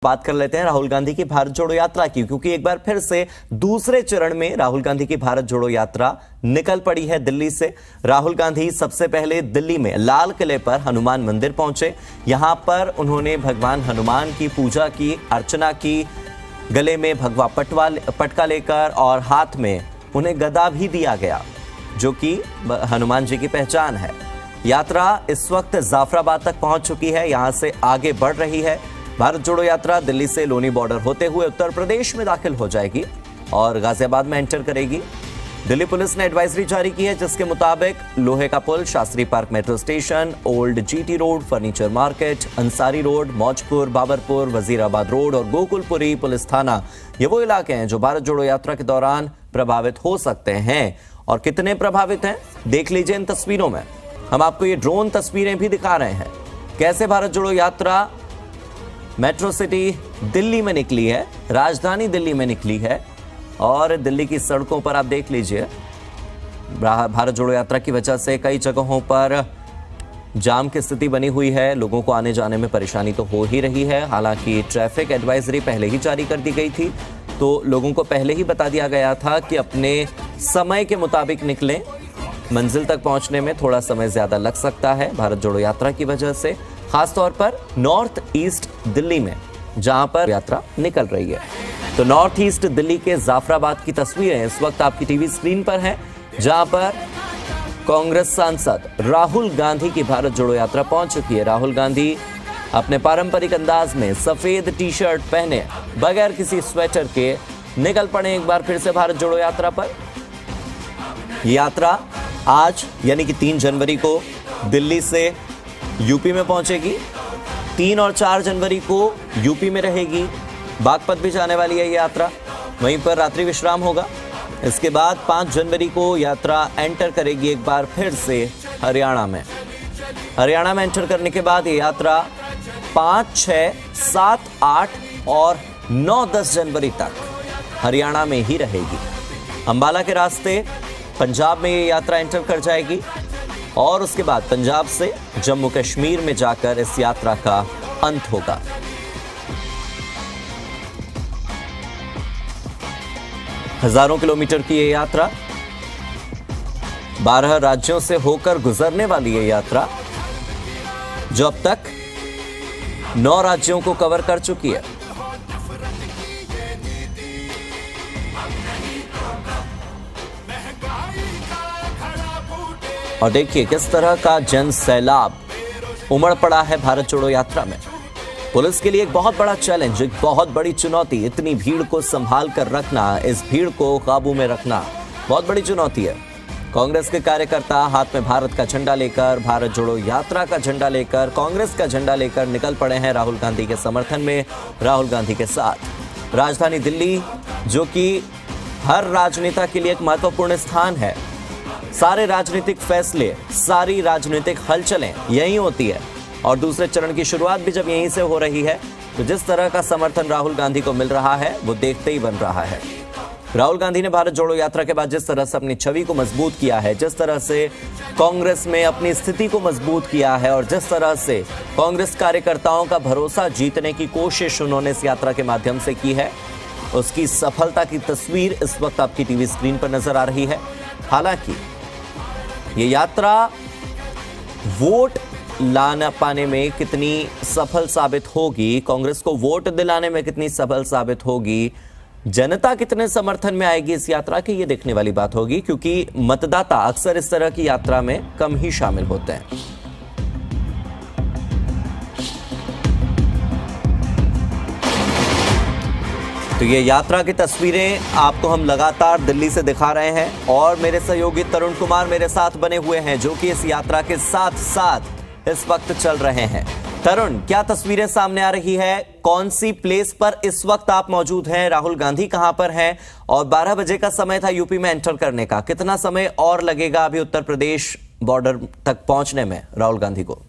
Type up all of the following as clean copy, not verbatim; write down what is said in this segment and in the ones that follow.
बात कर लेते हैं राहुल गांधी की भारत जोड़ो यात्रा की, क्योंकि एक बार फिर से दूसरे चरण में राहुल गांधी की भारत जोड़ो यात्रा निकल पड़ी है दिल्ली से। राहुल गांधी सबसे पहले दिल्ली में लाल किले पर हनुमान मंदिर पहुंचे। यहां पर उन्होंने भगवान हनुमान की पूजा की, अर्चना की, गले में भगवा पटका लेकर और हाथ में उन्हें गदा भी दिया गया, जो कि हनुमान जी की पहचान है। यात्रा इस वक्त जाफराबाद तक पहुंच चुकी है, यहां से आगे बढ़ रही है। भारत जोड़ो यात्रा दिल्ली से लोनी बॉर्डर होते हुए उत्तर प्रदेश में दाखिल हो जाएगी और गाजियाबाद में एंटर करेगी। दिल्ली पुलिस ने एडवाइजरी जारी की है, जिसके मुताबिक लोहे का पुल, Shastri park metro station, old GT road, furniture market, Ansari road, Maujpur, Babarpur, Wazirabad road और गोकुलपुरी पुलिस थाना, ये वो इलाके हैं जो भारत जोड़ो यात्रा के दौरान प्रभावित हो सकते हैं। और कितने प्रभावित हैं देख लीजिए इन तस्वीरों में। हम आपको ये ड्रोन तस्वीरें भी दिखा रहे हैं, कैसे भारत जोड़ो यात्रा मेट्रो सिटी दिल्ली में निकली है, राजधानी दिल्ली में निकली है। और दिल्ली की सड़कों पर आप देख लीजिए, भारत जोड़ो यात्रा की वजह से कई जगहों पर जाम की स्थिति बनी हुई है। लोगों को आने जाने में परेशानी तो हो ही रही है। हालांकि ट्रैफिक एडवाइजरी पहले ही जारी कर दी गई थी, तो लोगों को पहले ही बता दिया गया था कि अपने समय के मुताबिक निकलें। मंजिल तक पहुंचने में थोड़ा समय ज्यादा लग सकता है भारत जोड़ो यात्रा की वजह से, खासतौर पर नॉर्थ ईस्ट दिल्ली में जहां पर यात्रा निकल रही है। तो नॉर्थ ईस्ट दिल्ली के जाफराबाद की तस्वीरें इस वक्त आपकी टीवी स्क्रीन पर हैं, जहां पर कांग्रेस सांसद राहुल गांधी की भारत जोड़ो यात्रा पहुंच चुकी है। राहुल गांधी अपने पारंपरिक अंदाज में सफेद टी शर्ट पहने, बगैर किसी स्वेटर के निकल पड़े एक बार फिर से भारत जोड़ो यात्रा पर। यात्रा आज यानी कि 3 जनवरी को दिल्ली से यूपी में पहुंचेगी, 3 और 4 जनवरी को यूपी में रहेगी। बागपत भी जाने वाली है यात्रा, वहीं पर रात्रि विश्राम होगा। इसके बाद 5 जनवरी को यात्रा एंटर करेगी एक बार फिर से हरियाणा में। हरियाणा में एंटर करने के बाद ये यात्रा 5, 6, 7, 8 और 9, 10 जनवरी तक हरियाणा में ही रहेगी। अंबाला के रास्ते पंजाब में ये यात्रा एंटर कर जाएगी और उसके बाद पंजाब से जम्मू कश्मीर में जाकर इस यात्रा का अंत होगा। हजारों किलोमीटर की ये यात्रा, 12 राज्यों से होकर गुजरने वाली ये यात्रा, जो अब तक 9 राज्यों को कवर कर चुकी है। और देखिए किस तरह का जन सैलाब उमड़ पड़ा है भारत जोड़ो यात्रा में। पुलिस के लिए एक बहुत बड़ा चैलेंज, एक बहुत बड़ी चुनौती, इतनी भीड़ को संभाल कर रखना, इस भीड़ को काबू में रखना बहुत बड़ी चुनौती है। कांग्रेस के कार्यकर्ता हाथ में भारत का झंडा लेकर, भारत जोड़ो यात्रा का झंडा लेकर, कांग्रेस का झंडा लेकर निकल पड़े हैं राहुल गांधी के समर्थन में, राहुल गांधी के साथ। राजधानी दिल्ली, जो कि हर राजनेता के लिए एक महत्वपूर्ण स्थान है, सारे राजनीतिक फैसले, सारी राजनीतिक हलचलें यहीं होती है और दूसरे चरण की शुरुआत भी जब यहीं से हो रही है, तो जिस तरह का समर्थन राहुल गांधी को मिल रहा है वो देखते ही बन रहा है। राहुल गांधी ने भारत जोड़ो यात्रा के बाद जिस तरह से अपनी छवि को मजबूत किया है, जिस तरह से कांग्रेस में अपनी स्थिति को मजबूत किया है और जिस तरह से कांग्रेस कार्यकर्ताओं का भरोसा जीतने की कोशिश उन्होंने इस यात्रा के माध्यम से की है, उसकी सफलता की तस्वीर इस वक्त आपकी टीवी स्क्रीन पर नजर आ रही है। हालांकि ये यात्रा वोट लाना पाने में कितनी सफल साबित होगी, कांग्रेस को वोट दिलाने में कितनी सफल साबित होगी, जनता कितने समर्थन में आएगी इस यात्रा की, ये देखने वाली बात होगी, क्योंकि मतदाता अक्सर इस तरह की यात्रा में कम ही शामिल होते हैं। तो ये यात्रा की तस्वीरें आपको हम लगातार दिल्ली से दिखा रहे हैं और मेरे सहयोगी तरुण कुमार मेरे साथ बने हुए हैं, जो कि इस यात्रा के साथ साथ इस वक्त चल रहे हैं। तरुण, क्या तस्वीरें सामने आ रही है? कौन सी प्लेस पर इस वक्त आप मौजूद हैं? राहुल गांधी कहां पर हैं? और 12 बजे का समय था यूपी में एंटर करने का, कितना समय और लगेगा अभी उत्तर प्रदेश बॉर्डर तक पहुंचने में राहुल गांधी को?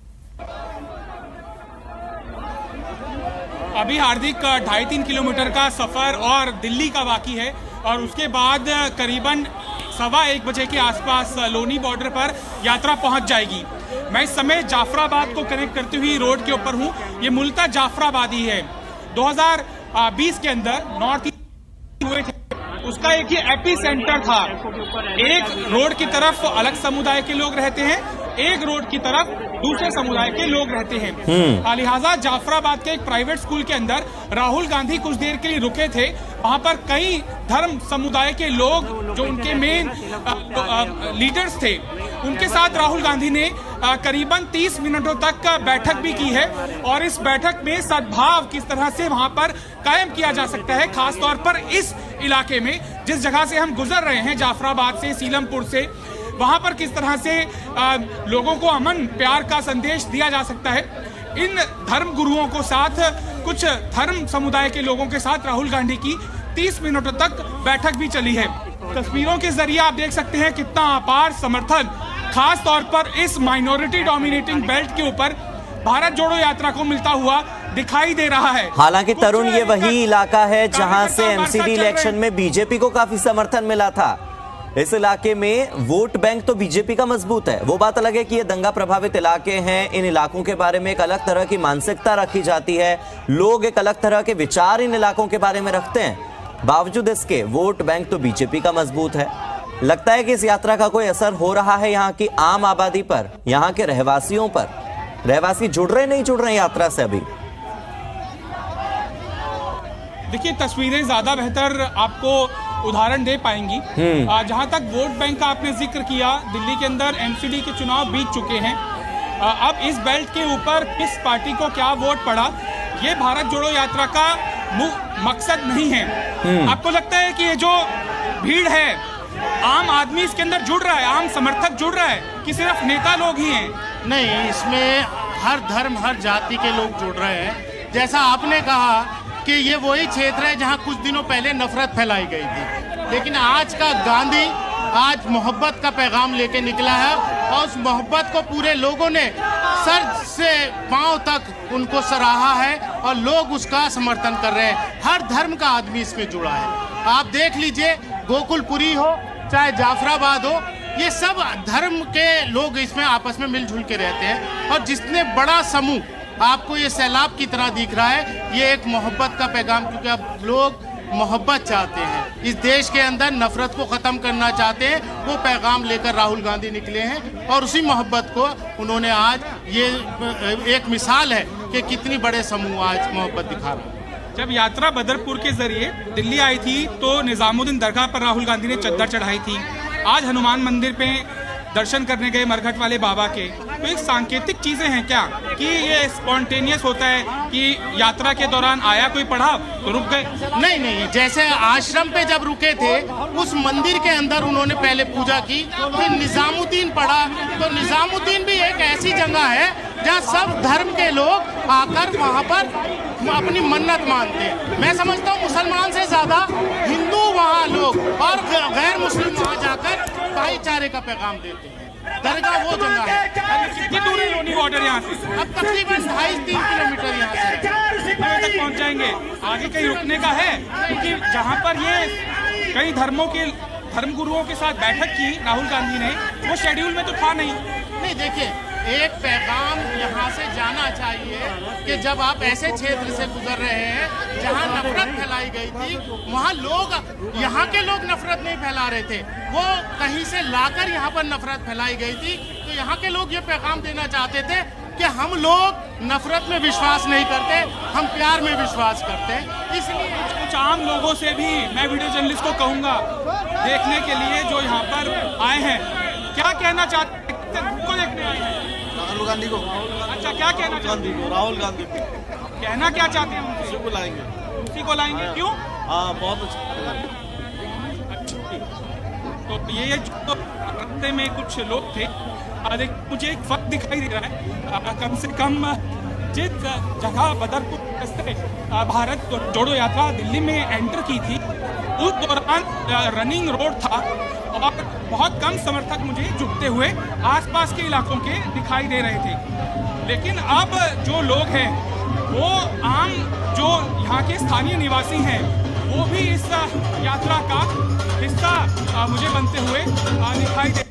अभी हार्दिक 2.5-3 किलोमीटर का सफर और दिल्ली का बाकी है और उसके बाद करीबन 1:15 बजे के आसपास लोनी बॉर्डर पर यात्रा पहुंच जाएगी। मैं इस समय जाफराबाद को कनेक्ट करती हुई रोड के ऊपर हूं। ये मूलतः जाफराबाद ही है। 2020 के अंदर नॉर्थ ईस्ट हुए थे, उसका एक ये एपी सेंटर था। एक रोड की तरफ अलग समुदाय के लोग रहते हैं, एक रोड की तरफ दूसरे समुदाय के लोग रहते हैं। लिहाजा जाफराबाद के एक प्राइवेट स्कूल के अंदर राहुल गांधी कुछ देर के लिए रुके थे। वहां पर कई धर्म समुदाय के लोग जो उनके मेन लीडर्स थे, उनके साथ राहुल गांधी ने करीबन 30 मिनटों तक बैठक भी की है। और इस बैठक में सद्भाव किस तरह से वहां पर कायम किया जा सकता है, खासतौर पर इस इलाके में जिस जगह से हम गुजर रहे हैं, जाफराबाद से, सीलमपुर से, वहां पर किस तरह से लोगों को अमन प्यार का संदेश दिया जा सकता है। इन धर्म गुरुओं को साथ, कुछ धर्म समुदाय के लोगों के साथ राहुल गांधी की 30 मिनटों तक बैठक भी चली है। तस्वीरों के जरिए आप देख सकते हैं कितना अपार समर्थन खास तौर पर इस माइनॉरिटी डोमिनेटिंग बेल्ट के ऊपर भारत जोड़ो यात्रा को मिलता हुआ दिखाई दे रहा है। हालांकि तरुण, ये वही इलाका है जहां से एमसीडी इलेक्शन में बीजेपी को काफी समर्थन मिला था। इस इलाके में वोट बैंक तो बीजेपी का मजबूत है। वो बात अलग है कि ये दंगा प्रभावित इलाके हैं, इन इलाकों के बारे में एक अलग तरह की मानसिकता रखी जाती है, लोग एक अलग तरह के विचार इन इलाकों के बारे में रखते हैं। बावजूद इसके वोट बैंक तो बीजेपी का मजबूत है। लगता है कि इस यात्रा का कोई असर हो रहा है यहाँ की आम आबादी पर, यहाँ के रहवासियों पर। रहवासी जुड़ रहे नहीं जुड़ रहे यात्रा से अभी? देखिए, तस्वीरें ज्यादा बेहतर आपको उदाहरण दे पाएंगी। जहां तक वोट बैंक का आपने जिक्र किया, दिल्ली के अंदर एमसीडी के चुनाव बीत चुके हैं। अब इस बेल्ट के ऊपर किस पार्टी को क्या वोट पड़ा, ये भारत जोड़ो यात्रा का मकसद नहीं है। आपको लगता है कि ये जो भीड़ है, आम आदमी इसके अंदर जुड़ रहा है, आम समर्थक जुड़ रहा है, कि सिर्फ नेता लोग ही हैं? नहीं, इसमें हर धर्म, हर जाति के लोग जुड़ रहे हैं। जैसा आपने कहा कि ये वही क्षेत्र है जहां कुछ दिनों पहले नफरत फैलाई गई थी, लेकिन आज का गांधी आज मोहब्बत का पैगाम लेके निकला है और उस मोहब्बत को पूरे लोगों ने सर से पांव तक उनको सराहा है और लोग उसका समर्थन कर रहे हैं। हर धर्म का आदमी इसमें जुड़ा है। आप देख लीजिए, गोकुलपुरी हो चाहे जाफराबाद हो, ये सब धर्म के लोग इसमें आपस में मिलजुल के रहते हैं। और जितने बड़ा समूह आपको ये सैलाब की तरह दिख रहा है, ये एक मोहब्बत का पैगाम, क्योंकि अब लोग मोहब्बत चाहते हैं, इस देश के अंदर नफरत को ख़त्म करना चाहते हैं। वो पैगाम लेकर राहुल गांधी निकले हैं और उसी मोहब्बत को उन्होंने आज, ये एक मिसाल है कि कितनी बड़े समूह आज मोहब्बत दिखा रहे हैं। जब यात्रा बदरपुर के जरिए दिल्ली आई थी तो निजामुद्दीन दरगाह पर राहुल गांधी ने चद्दर चढ़ाई थी। आज हनुमान मंदिर पे दर्शन करने गए मरघट वाले बाबा के। तो एक सांकेतिक चीजें हैं क्या कि ये स्पॉन्टेनियस होता है कि यात्रा के दौरान आया कोई पढ़ा तो रुक गए? नहीं, जैसे आश्रम पे जब रुके थे, उस मंदिर के अंदर उन्होंने पहले पूजा की, फिर निजामुद्दीन पढ़ा। तो निजामुद्दीन भी एक ऐसी जगह है जहाँ सब धर्म के लोग आकर वहाँ पर अपनी मन्नत मानते हैं। मैं समझता हूँ मुसलमान से ज्यादा हिंदू वहाँ लोग और गैर मुस्लिम वहाँ जाकर भाईचारे का पैगाम देते हैं। दरगाह वो जगह है। कितनी दूर है लोनी बॉर्डर यहाँ से? अब तकरीबन 2.5-3 किलोमीटर यहाँ से तक पहुँच जाएंगे। आगे कहीं रुकने का है? क्योंकि जहाँ पर ये कई धर्मों के धर्म गुरुओं के साथ बैठक की राहुल गांधी ने, वो शेड्यूल में तो था नहीं। देखिए, एक पैगाम यहाँ से जाना चाहिए कि जब आप ऐसे क्षेत्र से गुजर रहे हैं जहाँ नफरत फैलाई गई थी, वहाँ लोग, यहाँ के लोग नफरत नहीं फैला रहे थे, वो कहीं से लाकर यहाँ पर नफरत फैलाई गई थी। तो यहाँ के लोग ये पैगाम देना चाहते थे कि हम लोग नफरत में विश्वास नहीं करते, हम प्यार में विश्वास करते हैं। इसलिए कुछ आम लोगों से भी मैं वीडियो जर्नलिस्ट को कहूँगा देखने के लिए जो यहाँ पर आए हैं, क्या कहना चाहते हैं? को देखने आए हैं राहुल गांधी को। अच्छा, क्या कहना चाहते हैं? राहुल गांधी को कहना क्या चाहते हैं? उसी को लाएंगे। उसी को लाएंगे? क्यों? हाँ, बहुत अच्छा। तो ये जो रास्ते में कुछ लोग थे, मुझे एक फर्क दिखाई दे रहा है। कम से कम जिस जगह बदरपुर से भारत जोड़ो यात्रा दिल्ली में एंटर की थी, उस दौरान रनिंग रोड था और बहुत कम समर्थक मुझे जुटते हुए आसपास के इलाकों के दिखाई दे रहे थे। लेकिन अब जो लोग हैं, वो आम जो यहाँ के स्थानीय निवासी हैं, वो भी इस यात्रा का हिस्सा मुझे बनते हुए दिखाई दे